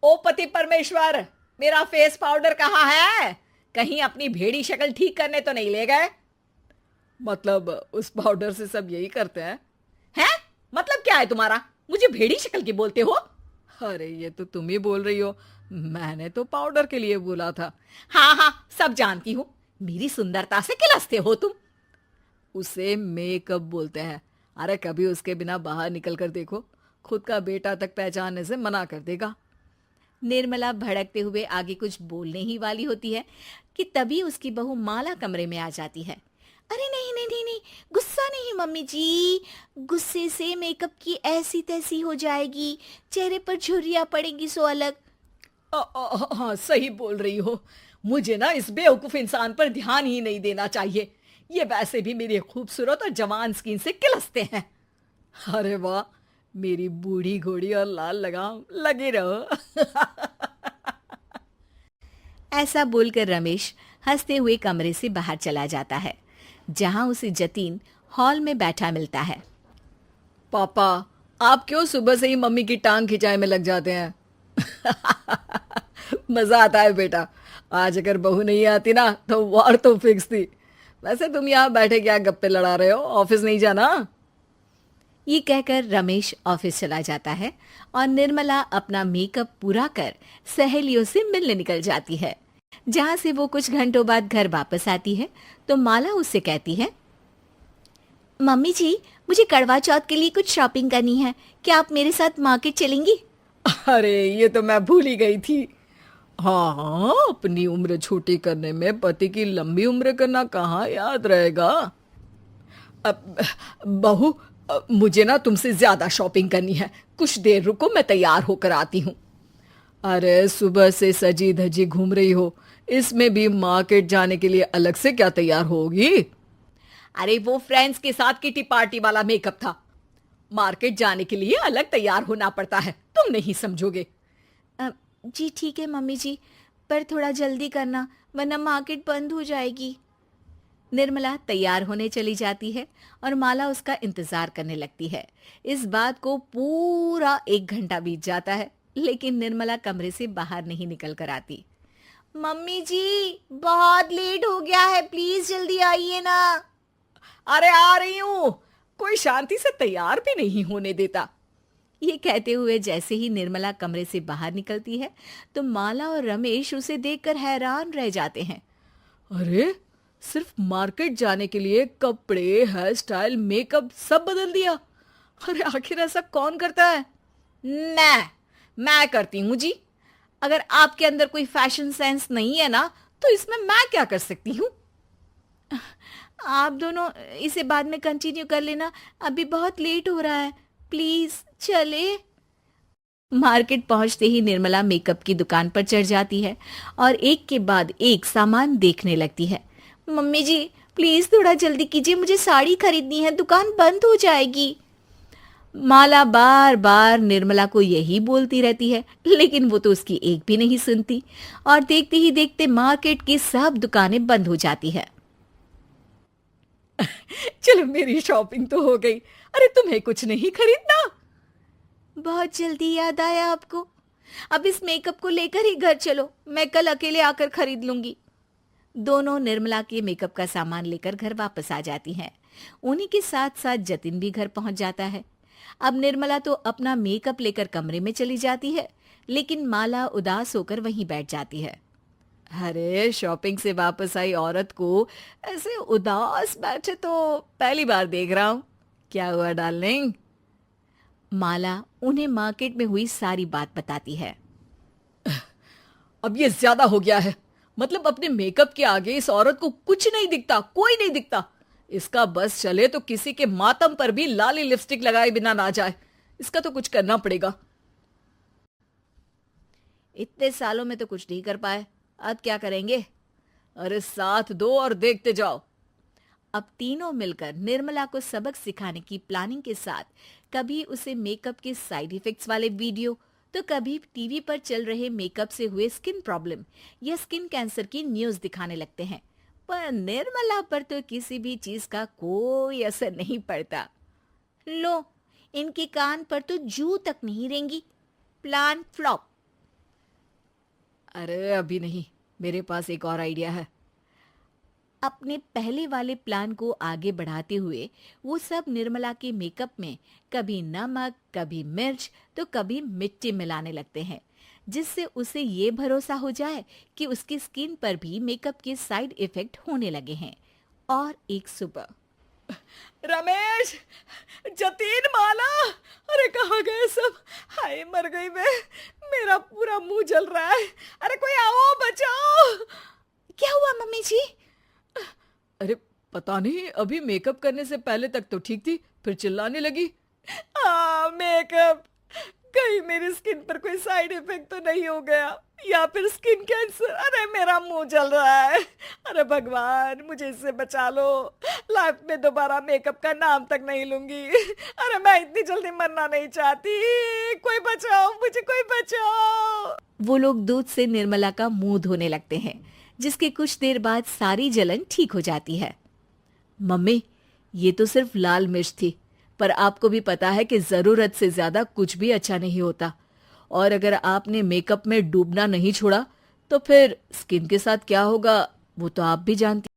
ओ पति परमेश्वर, मेरा फेस पाउडर कहाँ है? कहीं अपनी भेड़ी शक्ल ठीक करने तो नहीं ले गए? मतलब उस पाउडर से सब यही करते हैं? हैं? मतलब क्या है तुम्हारा? मुझे भेड़ी शक्ल की बोलते हो? अरे ये तो तुम ही बोल रही हो, मैंने तो पाउडर के लिए बोला था। हाँ हाँ, सब जानती हूँ। मेरी सुंदरता से किलसते हो तुम। उसे मेकअप बोलते हैं। अरे कभी उसके बिना बाहर निकल कर देखो, खुद का बेटा तक पहचानने से मना कर देगा। निर्मला भड़कते हुए आगे कुछ बोलने ही वाली होती है कि तभी उसकी बहू माला कमरे में आ जाती है। अरे नहीं नहीं नहीं नहीं, गुस्सा नहीं मम्मी जी। गुस्से से मेकअप की ऐसी तैसी हो जाएगी, चेहरे पर झुर्रियां पड़ेगी सो अलग। हाँ सही बोल रही हो। मुझे ना इस बेवकूफ इंसान पर ध्यान ही नहीं देना चाहिए। ये वैसे भी मेरी खूबसूरत और जवान स्किन से किलसते हैं। अरे वाह, मेरी बूढ़ी घोड़ी और लाल लगाम, लगे रहो। ऐसा बोलकर रमेश हंसते हुए कमरे से बाहर चला जाता है, जहां उसे जतीन हॉल में बैठा मिलता है। पापा, आप क्यों सुबह से ही मम्मी की टांग खिंचाई में लग जाते हैं? मजा आता है बेटा। आज अगर बहू नहीं आती ना तो वार तो फिक्स थी। वैसे तुम यहाँ बैठे क्या गप्पे लड़ा रहे हो? ऑफिस नहीं जाना? ये कहकर रमेश ऑफिस चला जाता है और निर्मला अपना मेकअप पूरा कर सहेलियों से मिलने निकल जाती है। जहां से वो कुछ घंटों बाद घर वापस आती है तो माला उससे कहती है, मम्मी जी, मुझे करवा चौथ के लिए कुछ शॉपिंग करनी है, क्या आप मेरे साथ मार्केट चलेंगी? अरे ये तो मैं भूल ही गई थी। हाँ हाँ, अपनी उम्र छोटी करने में पति की लंबी उम्र करना कहाँ याद रहेगा। अब बहू, मुझे ना तुमसे ज्यादा शॉपिंग करनी है। कुछ देर रुको, मैं तैयार होकर आती हूँ। अरे सुबह से सजी धजी घूम रही हो, इसमें भी मार्केट जाने के लिए अलग से क्या तैयार होगी? अरे वो फ्रेंड्स के साथ किटी पार्टी वाला मेकअप था। मार्केट जाने के लिए अलग तैयार होना पड़ता है, तुम नहीं समझोगे। "अ, जी ठीक है मम्मी जी, पर थोड़ा जल्दी करना वरना मार्केट बंद हो जाएगी। निर्मला तैयार होने चली जाती है और माला उसका इंतजार करने लगती है। इस बात को पूरा 1 घंटा बीत जाता है, लेकिन निर्मला कमरे से बाहर नहीं निकल कर आती। मम्मी जी, बहुत लेट हो गया है, प्लीज जल्दी आइए ना। अरे आ रही हूं। कोई शांति से तैयार भी नहीं होने देता। ये कहते हुए जैसे ही निर्मला कमरे से बाहर निकलती है तो माला और रमेश उसे देखकर हैरान रह जाते हैं। अरे सिर्फ मार्केट जाने के लिए कपड़े, हेयर स्टाइल, मेकअप सब बदल दिया। अरे आखिर ऐसा कौन करता है? मैं करती हूँ जी। अगर आपके अंदर कोई फैशन सेंस नहीं है ना तो इसमें मैं क्या कर सकती हूँ? आप दोनों इसे बाद में कंटिन्यू कर लेना, अभी बहुत लेट हो रहा है, प्लीज चले। मार्केट पहुंचते ही निर्मला मेकअप की दुकान पर चढ़ जाती है और एक के बाद एक सामान देखने लगती है। मम्मी जी, प्लीज थोड़ा जल्दी कीजिए, मुझे साड़ी खरीदनी है, दुकान बंद हो जाएगी। माला बार बार निर्मला को यही बोलती रहती है, लेकिन वो तो उसकी एक भी नहीं सुनती और देखते ही देखते मार्केट की सब दुकानें बंद हो जाती है। चलो मेरी शॉपिंग तो हो गई। अरे तुम्हें कुछ नहीं खरीदना? बहुत जल्दी याद आया आपको? अब इस मेकअप को लेकर ही घर चलो, मैं कल अकेले आकर खरीद लूंगी। दोनों निर्मला के मेकअप का सामान लेकर घर वापस आ जाती हैं। उन्हीं के साथ साथ जतिन भी घर पहुंच जाता है। अब निर्मला तो अपना मेकअप लेकर कमरे में चली जाती है, लेकिन माला उदास होकर वहीं बैठ जाती है। अरे शॉपिंग से वापस आई औरत को ऐसे उदास बैठे तो पहली बार देख रहा हूँ। क्या हुआ डार्लिंग? माला उन्हें मार्केट में हुई सारी बात बताती है। अब ये ज्यादा हो गया है। मतलब अपने मेकअप के आगे इस औरत को कुछ नहीं दिखता, कोई नहीं दिखता। इसका बस चले तो किसी के मातम पर भी लाली लिपस्टिक लगाए बिना ना जाए। इसका तो कुछ करना पड़ेगा। इतने सालों में तो कुछ नहीं कर पाए, अब क्या करेंगे? अरे साथ दो और देखते जाओ। अब तीनों मिलकर निर्मला को सबक सिखाने की प्लानिंग के साथ कभी उसे मेकअप के साइड इफेक्ट्स वाले वीडियो तो कभी टीवी पर चल रहे मेकअप से हुए स्किन प्रॉब्लम या स्किन कैंसर की न्यूज दिखाने लगते हैं, पर निर्मला पर तो किसी भी चीज का कोई असर नहीं पड़ता। लो, इनके कान पर तो जू तक नहीं रेंगी। Plan flop. अरे अभी नहीं, मेरे पास एक और आइडिया है। अपने पहले वाले प्लान को आगे बढ़ाते हुए वो सब निर्मला के मेकअप में कभी नमक, कभी मिर्च तो कभी मिट्टी मिलाने लगते हैं, जिससे उसे ये भरोसा हो जाए कि उसकी स्किन पर भी मेकअप के साइड इफेक्ट होने लगे हैं। और एक सुबह रमेश, जतीन, माला, अरे कहाँ गए सब? हाय मर गई मैं, मेरा पूरा मुंह जल रहा है। अरे कोई आओ, बचाओ। क्या हुआ मम्मी जी? अरे पता नहीं, अभी मेकअप करने से पहले तक तो ठीक थी, फिर चिल्लाने लगी। हाँ मेकअप, कहीं मेरी स्किन पर कोई साइड इफेक्ट तो नहीं हो गया, या फिर स्किन कैंसर। अरे मेरा मुंह जल रहा है। अरे भगवान, मुझे इससे बचा लो, लाइफ में दोबारा मेकअप का नाम तक नहीं लूंगी। अरे मैं इतनी जल्दी मरना नहीं चाहती, कोई बचाओ मुझे, कोई बचाओ। वो लोग दूध से निर्मला का मुंह धोने लगते हैं, जिसके कुछ देर बाद सारी जलन ठीक हो जाती है। मम्मी, ये तो सिर्फ लाल मिर्च थी, पर आपको भी पता है कि जरूरत से ज्यादा कुछ भी अच्छा नहीं होता, और अगर आपने मेकअप में डूबना नहीं छोड़ा तो फिर स्किन के साथ क्या होगा वो तो आप भी जानती